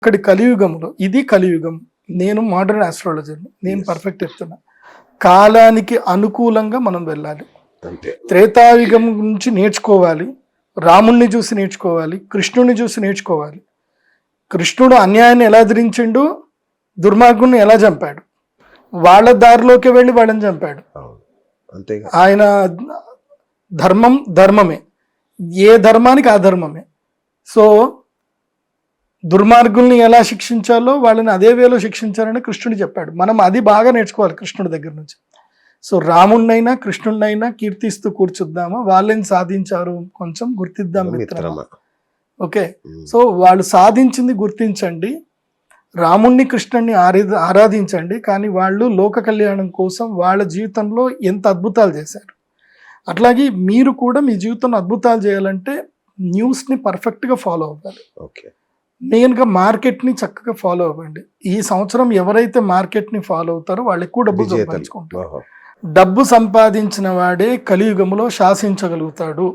అక్కడి కలియుగంలో ఇది కలియుగం. నేను మోడర్న్ ఆస్ట్రాలజర్ని. నేను పర్ఫెక్ట్ చెప్తున్నా. కాలానికి అనుకూలంగా మనం వెళ్ళాలి. అంతే. త్రేతాయుగం నుంచి నేర్చుకోవాలి. రాముణ్ణి చూసి నేర్చుకోవాలి. కృష్ణుని చూసి నేర్చుకోవాలి. కృష్ణుడు అన్యాయాన్ని ఎలా ఎదిరించిండు, దుర్మార్గుణ్ణి ఎలా చంపాడు, వాళ్ళ దారిలోకి వెళ్ళి వాళ్ళని చంపాడు. అంతే. ఆయన ధర్మం ధర్మమే, ఏ ధర్మానికి ఆ ధర్మమే. సో దుర్మార్గుల్ని ఎలా శిక్షించాలో వాళ్ళని అదే వేలో శిక్షించాలని కృష్ణుడు చెప్పాడు. మనం అది బాగా నేర్చుకోవాలి కృష్ణుడి దగ్గర నుంచి. సో రాముణ్ణైనా కృష్ణుడినైనా కీర్తిస్తూ కూర్చుద్దామా, వాళ్ళని సాధించారు కొంచెం గుర్తిద్దాం మిత్రమా. ఓకే, సో వాళ్ళు సాధించింది గుర్తించండి, రాముణ్ణి కృష్ణుడిని ఆరాధించండి. కానీ వాళ్ళు లోక కళ్యాణం కోసం వాళ్ళ జీవితంలో ఎంత అద్భుతాలు చేశారు. అట్లాగే మీరు కూడా మీ జీవితంలో అద్భుతాలు చేయాలంటే న్యూస్ని పర్ఫెక్ట్గా ఫాలో అవ్వాలి. ఓకే, మెయిన్గా మార్కెట్ని చక్కగా ఫాలో అవ్వండి. ఈ సంవత్సరం ఎవరైతే మార్కెట్ని ఫాలో అవుతారో వాళ్ళు ఎక్కువ డబ్బు సంపాదించుకుంటారు. డబ్బు సంపాదించిన వాడే కలియుగంలో శాసించగలుగుతాడు.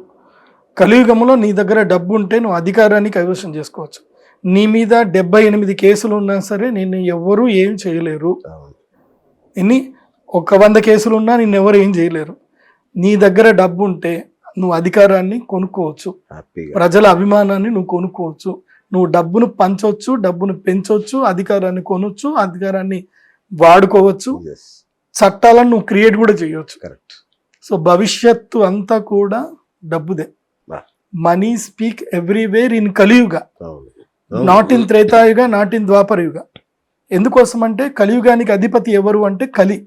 కలియుగంలో నీ దగ్గర డబ్బు ఉంటే నువ్వు అధికారాన్ని కైవసం చేసుకోవచ్చు. నీ మీద 78 కేసులు ఉన్నా సరే నిన్ను ఎవ్వరూ ఏం చేయలేరు. ఎన్ని 100 కేసులు ఉన్నా నిన్ను ఎవరు ఏం చేయలేరు. నీ దగ్గర డబ్బు ఉంటే నువ్వు అధికారాన్ని కొనుక్కోవచ్చు, ప్రజల అభిమానాన్ని నువ్వు కొనుక్కోవచ్చు, నువ్వు డబ్బును పంచవచ్చు, డబ్బును పెంచవచ్చు, అధికారాన్ని కొనవచ్చు, అధికారాన్ని వాడుకోవచ్చు, చట్టాలను నువ్వు క్రియేట్ కూడా చేయవచ్చు. కరెక్ట్. సో భవిష్యత్తు అంతా కూడా డబ్బుదే. మనీ స్పీక్ ఎవ్రీవేర్ ఇన్ కలియుగ, not in Tretayuga, not in Dwaparayuga. ఎందుకోసం అంటే కలియుగానికి అధిపతి ఎవరు అంటే కలి.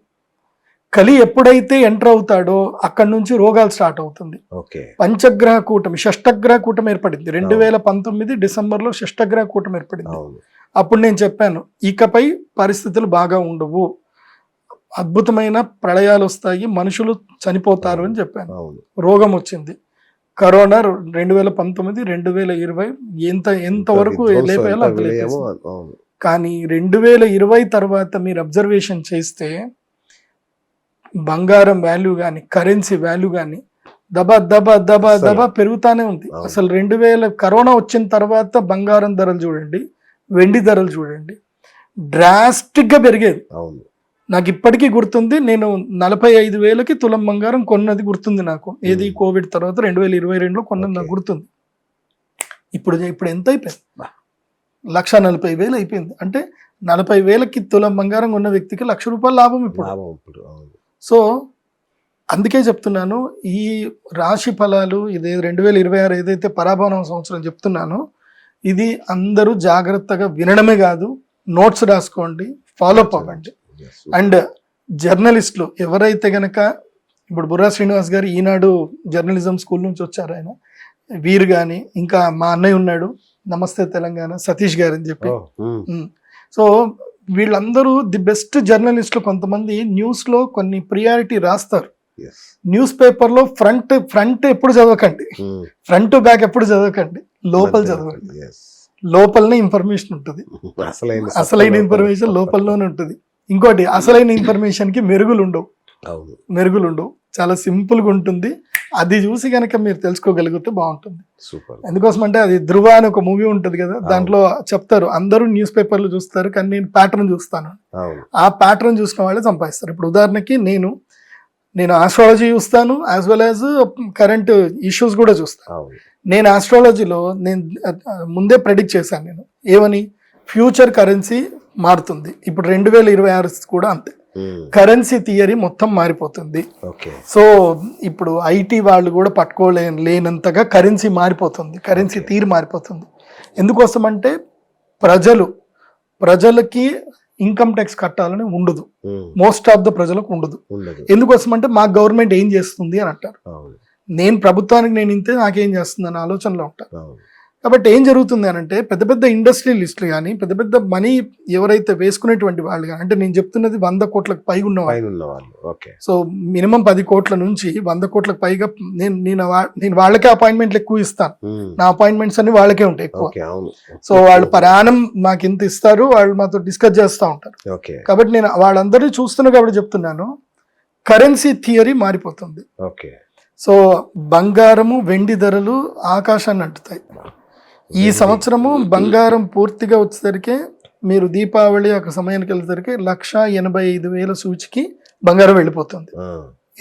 కలి ఎప్పుడైతే ఎంటర్ అవుతాడో అక్కడి నుంచి రోగాలు స్టార్ట్ అవుతుంది. పంచగ్రహ కూటమి, షష్టగ్రహ కూటమి ఏర్పడింది 2019 డిసెంబర్లో. షష్టగ్రహ కూటమి ఏర్పడింది. అప్పుడు నేను చెప్పాను ఇకపై పరిస్థితులు బాగా ఉండవు, అద్భుతమైన ప్రళయాలు వస్తాయి, మనుషులు చనిపోతారు అని చెప్పాను. రోగం వచ్చింది కరోనా. 2019 2020 ఎంతవరకు లేపేయాలో అంత లేపేసింది. కానీ 2020 తర్వాత మీరు అబ్జర్వేషన్ చేస్తే బంగారం వాల్యూ కానీ కరెన్సీ వాల్యూ కానీ దబా దబా దబా దబా పెరుగుతానే ఉంది. అసలు 2000 కరోనా వచ్చిన తర్వాత బంగారం ధరలు చూడండి, వెండి ధరలు చూడండి, డ్రాస్టిక్ గా పెరిగేది. నాకు ఇప్పటికీ గుర్తుంది, నేను 45,000కి తులం బంగారం కొన్నది గుర్తుంది నాకు. ఏది కోవిడ్ తర్వాత 2022లో కొన్నది నాకు గుర్తుంది. ఇప్పుడు ఎంత అయిపోయింది? 1,40,000 అయిపోయింది. అంటే 40,000కి తులం బంగారం కొన్న వ్యక్తికి ₹1,00,000 లాభం ఇప్పుడు. సో అందుకే చెప్తున్నాను, ఈ రాశి ఫలాలు ఇది 2026 ఏదైతే పరాభవనం సంవత్సరం చెప్తున్నానో ఇది అందరూ జాగ్రత్తగా వినడమే కాదు, నోట్స్ రాసుకోండి, ఫాలో అప్ అవ్వండి. అండ్ జర్నలిస్టులు ఎవరైతే గనక, ఇప్పుడు బుర్రా శ్రీనివాస్ గారు ఈనాడు జర్నలిజం స్కూల్ నుంచి వచ్చారు, ఆయన వీరు కానీ, ఇంకా మా అన్నయ్య ఉన్నాడు నమస్తే తెలంగాణ సతీష్ గారు అని చెప్పి. సో వీళ్ళందరూ ది బెస్ట్ జర్నలిస్టులు. కొంతమంది న్యూస్ లో కొన్ని ప్రియారిటీ రాస్తారు. న్యూస్ పేపర్ లో ఫ్రంట్ ఎప్పుడు చదవకండి, ఫ్రంట్ బ్యాక్ ఎప్పుడు చదవకండి, లోపల చదవండి. లోపలనే ఇన్ఫర్మేషన్ ఉంటుంది, అసలైన ఇన్ఫర్మేషన్ లోపలలోనే ఉంటుంది. ఇంకోటి, అసలైన ఇన్ఫర్మేషన్ కి మెరుగులు ఉండవు, చాలా సింపుల్ గా ఉంటుంది. అది చూసి కనుక మీరు తెలుసుకోగలిగితే బాగుంటుంది. ఎందుకోసం అంటే అది ధృవ అని ఒక మూవీ ఉంటుంది కదా, దాంట్లో చెప్తారు అందరూ న్యూస్ పేపర్లు చూస్తారు కానీ నేను ప్యాటర్న్ చూస్తాను. ఆ ప్యాటర్న్ చూసిన వాళ్ళే సంపాదిస్తారు. ఇప్పుడు ఉదాహరణకి నేను ఆస్ట్రాలజీ చూస్తాను, as well as current issues కూడా చూస్తాను. నేను ఆస్ట్రాలజీలో ముందే ప్రెడిక్ట్ చేశాను. నేను ఏమని, ఫ్యూచర్ కరెన్సీ మారుతుంది. ఇప్పుడు 2026 కూడా అంతే, కరెన్సీ థియరీ మొత్తం మారిపోతుంది. సో ఇప్పుడు ఐటీ వాళ్ళు కూడా లేనంతగా కరెన్సీ మారిపోతుంది, కరెన్సీ తీరు మారిపోతుంది. ఎందుకోసం అంటే ప్రజలకి ఇన్కమ్ ట్యాక్స్ కట్టాలని ఉండదు, మోస్ట్ ఆఫ్ ద ప్రజలకు ఉండదు. ఎందుకోసం అంటే మా గవర్నమెంట్ ఏం చేస్తుంది అని అంటారు. నేను ప్రభుత్వానికి నేను ఇంతే, నాకేం చేస్తుంది అనే ఆలోచనలో ఉంటారు. కాబట్టి ఏం జరుగుతుంది అని అంటే పెద్ద పెద్ద ఇండస్ట్రియలిస్టులు కానీ, పెద్ద పెద్ద మనీ ఎవరైతే వేసుకునేటువంటి వాళ్ళు కానీ, అంటే నేను చెప్తున్నది 100 కోట్లకు పైగా ఉన్నవాళ్ళు. సో మినిమం 10 కోట్ల నుంచి 100 కోట్లకు పైగా నేను వాళ్ళకే అపాయింట్మెంట్లు ఎక్కువ ఇస్తాను. నా అపాయింట్మెంట్స్ అన్ని వాళ్ళకే ఉంటాయి ఎక్కువ. సో వాళ్ళు ప్రయాణం నాకు ఇంత ఇస్తారు, వాళ్ళు మాతో డిస్కస్ చేస్తూ ఉంటారు. కాబట్టి నేను వాళ్ళందరినీ చూస్తున్నా కాబట్టి చెప్తున్నాను, కరెన్సీ థియరీ మారిపోతుంది. సో బంగారము వెండి ధరలు ఆకాశాన్ని అంటుతాయి. ఈ సంవత్సరము బంగారం పూర్తిగా వచ్చేసరికి మీరు దీపావళి ఒక సమయానికి వెళ్ళేసరికి 1,85,000 సూచికి బంగారం వెళ్ళిపోతుంది.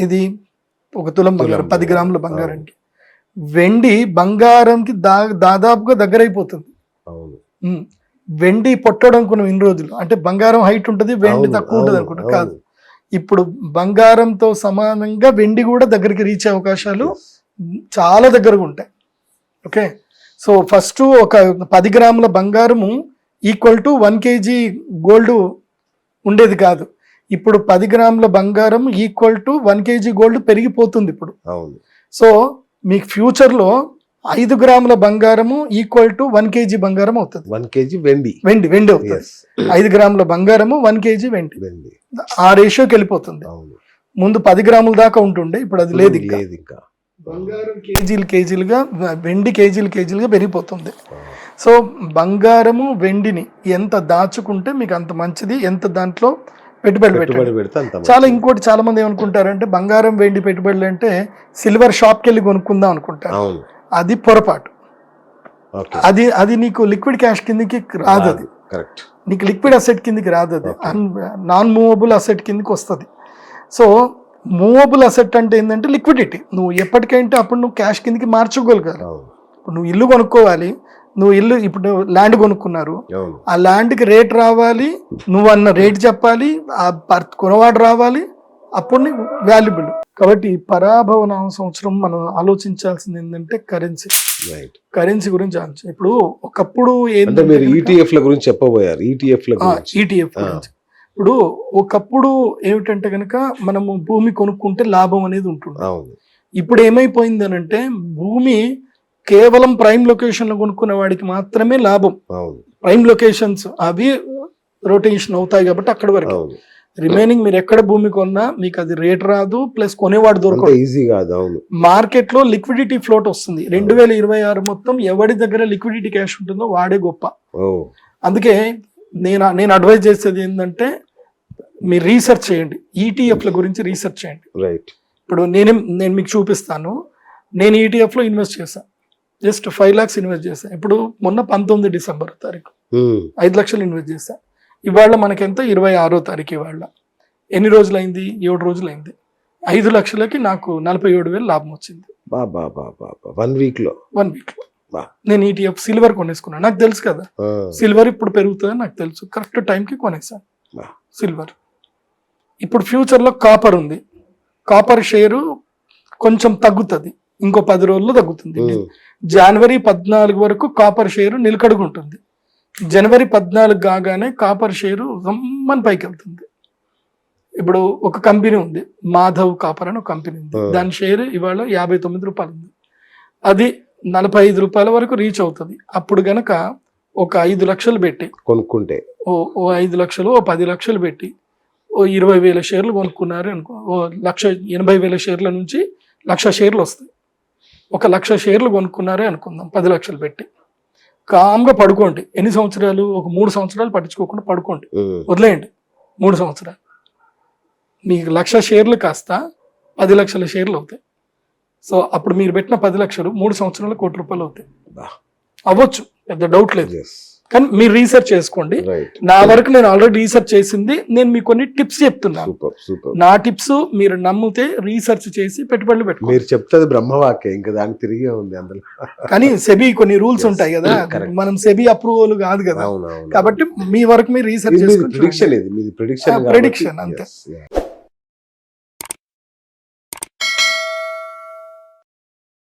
ఇది 1 తులం బంగారం 10 గ్రాముల బంగారానికి. వెండి బంగారంకి దాదాపుగా దగ్గర అయిపోతుంది. వెండి పొట్టడం అనుకున్నాం ఇన్ని రోజులు, అంటే బంగారం హైట్ ఉంటుంది వెండి తక్కువ ఉంటుంది అనుకుంటాం. కాదు, ఇప్పుడు బంగారంతో సమానంగా వెండి కూడా దగ్గరికి రీచ్ అవకాశాలు చాలా దగ్గరగా ఉంటాయి. ఓకే, సో ఫస్ట్ ఒక 10 గ్రాముల బంగారము ఈక్వల్ టు 1 kg గోల్డ్ ఉండేది కాదు. ఇప్పుడు 10 గ్రాముల బంగారం ఈక్వల్ టు 1 kg గోల్డ్ పెరిగిపోతుంది ఇప్పుడు. సో మీకు ఫ్యూచర్లో 5 గ్రాముల బంగారము ఈక్వల్ టు 1 kg బంగారం అవుతుంది. 1 kg వెండి అవుతుంది. 5 గ్రాముల బంగారము 1 kg వెండి, ఆ రేషియోకి వెళ్ళిపోతుంది. ముందు 10 గ్రాముల దాకా ఉంటుండే, ఇప్పుడు అది లేదు ఇంకా. బంగారం కేజీలుగా, వెండి కేజీలుగా పెరిగిపోతుంది. సో బంగారము వెండిని ఎంత దాచుకుంటే మీకు అంత మంచిది, ఎంత దాంట్లో పెట్టుబడి పెడితే చాలా. ఇంకోటి చాలా మంది ఏమనుకుంటారంటే బంగారం వెండి పెట్టుబడులు అంటే సిల్వర్ షాప్కి వెళ్ళి కొనుక్కుందాం అనుకుంటారు. అది పొరపాటు. అది నీకు లిక్విడ్ క్యాష్ కిందకి రాదు, అది నీకు లిక్విడ్ అసెట్ కిందకి రాదు, అది నాన్ మూవబుల్ అసెట్ కిందకి వస్తుంది. సో మూవబుల్ అసెట్ అంటే ఏంటంటే లిక్విడిటీ, నువ్వు ఎప్పటికంటే అప్పుడు నువ్వు క్యాష్ కిందకి మార్చుకోగలగాలి. ఇప్పుడు నువ్వు ఇల్లు కొనుక్కోవాలి, ఇప్పుడు ల్యాండ్ కొనుక్కున్నారు, ఆ ల్యాండ్కి రేట్ రావాలి, నువ్వు అన్న రేట్ చెప్పాలి, ఆ కొనవాడు రావాలి, అప్పుడు నీకు వాల్యుబుల్. కాబట్టి పరాభవన సంవత్సరం మనం ఆలోచించాల్సింది ఏంటంటే కరెన్సీ గురించి. ఇప్పుడు ఒకప్పుడు ETF గురించి చెప్పబోయారు. ETF గురించి ఇప్పుడు ఒకప్పుడు ఏమిటంటే కనుక మనము భూమి కొనుక్కుంటే లాభం అనేది ఉంటుంది. ఇప్పుడు ఏమైపోయింది అనంటే భూమి కేవలం ప్రైమ్ లొకేషన్ లో కొనుక్కునే వాడికి మాత్రమే లాభం. ప్రైమ్ లొకేషన్స్ అవి రొటేషన్ అవుతాయి కాబట్టి అక్కడి వరకు. రిమైనింగ్ మీరు ఎక్కడ భూమి కొన్నా మీకు అది రేట్ రాదు, ప్లస్ కొనేవాడు దొరకదు, ఈజీ కాదు. మార్కెట్ లో లిక్విడిటీ ఫ్లోట్ వస్తుంది. 2026 మొత్తం ఎవడి దగ్గర లిక్విడిటీ క్యాష్ ఉంటుందో వాడే గొప్ప. అందుకే నేను అడ్వైజ్ చేసేది ఏంటంటే మీరు రీసెర్చ్ చేయండి, ETFల గురించి రీసెర్చ్ చేయండి. ఇప్పుడు నేను మీకు చూపిస్తాను. నేను ETF లో ఇన్వెస్ట్ చేశాను, జస్ట్ 5 lakhs ఇన్వెస్ట్ చేశాను. ఇప్పుడు మొన్న 19 డిసెంబర్ 5 లక్షలు ఇన్వెస్ట్ చేశాను. ఇవాళ మనకెంత 26వ తారీఖు. ఇవాళ ఎన్ని రోజులైంది? 7 రోజులైంది. 5 లక్షలకి నాకు 47,000 లాభం వచ్చింది. 1 వీక్ లో నేను ETF సిల్వర్ కొనేసుకున్నాను. నాకు తెలుసు కదా సిల్వర్ ఇప్పుడు పెరుగుతుందని నాకు తెలుసు, కరెక్ట్ టైంకి కొనేసాను సిల్వర్. ఇప్పుడు ఫ్యూచర్ లో కాపర్ ఉంది. కాపర్ షేరు కొంచెం తగ్గుతుంది, ఇంకో 10 రోజుల్లో తగ్గుతుంది. జనవరి 14 వరకు కాపర్ షేరు నిలకడుగుంటుంది. జనవరి 14 కాగానే కాపర్ షేరు రమ్మని పైకి వెళ్తుంది. ఇప్పుడు ఒక కంపెనీ ఉంది, మాధవ్ కాపర్ అని ఒక కంపెనీ ఉంది, దాని షేర్ ఇవాళ 59 రూపాయలు ఉంది. అది 45 రూపాయల వరకు రీచ్ అవుతుంది. అప్పుడు గనక ఒక 5 లక్షలు పెట్టి కొనుక్కుంటే, ఓ 5 లక్షలు, ఓ 10 లక్షలు పెట్టి ఓ 20,000 షేర్లు కొనుక్కున్నారు అనుకో, ఓ 1,80,000 షేర్ల నుంచి 1,00,000 షేర్లు వస్తాయి. 1,00,000 షేర్లు కొనుక్కున్నారే అనుకుందాం 10 లక్షలు పెట్టి. కామ్గా పడుకోండి. ఎన్ని సంవత్సరాలు? ఒక 3 సంవత్సరాలు పట్టించుకోకుండా పడుకోండి, వదిలేయండి. 3 సంవత్సరాలు మీకు 1,00,000 షేర్లు కాస్త 10 లక్షల షేర్లు అవుతాయి. సో అప్పుడు మీరు పెట్టిన 10 లక్షలు 3 సంవత్సరాలు ₹1 కోటి అవుతాయి. అవ్వచ్చు, పెద్ద డౌట్ లేదు. కానీ మీరు రీసెర్చ్ చేసుకోండి. నా వరకు నేను ఆల్రెడీ రీసెర్చ్ చేసింది, నేను మీకు కొన్ని టిప్స్ చెప్తున్నాను. నా టిప్స్ మీరు నమ్మితే రీసెర్చ్ చేసి పెట్టుబడులు పెట్టుకోండి. మీరు చెప్తాది బ్రహ్మవాక్యం, ఇంకా దానికి తిరిగే ఉంది అందులో. కానీ సెబీ కొన్ని రూల్స్ ఉంటాయి కదా, మనం సెబీ అప్రూవల్ కాదు కదా, కాబట్టి మీ వరకు మీరు రీసెర్చ్ చేసుకోండి. ప్రిడిక్షన్ అంతే.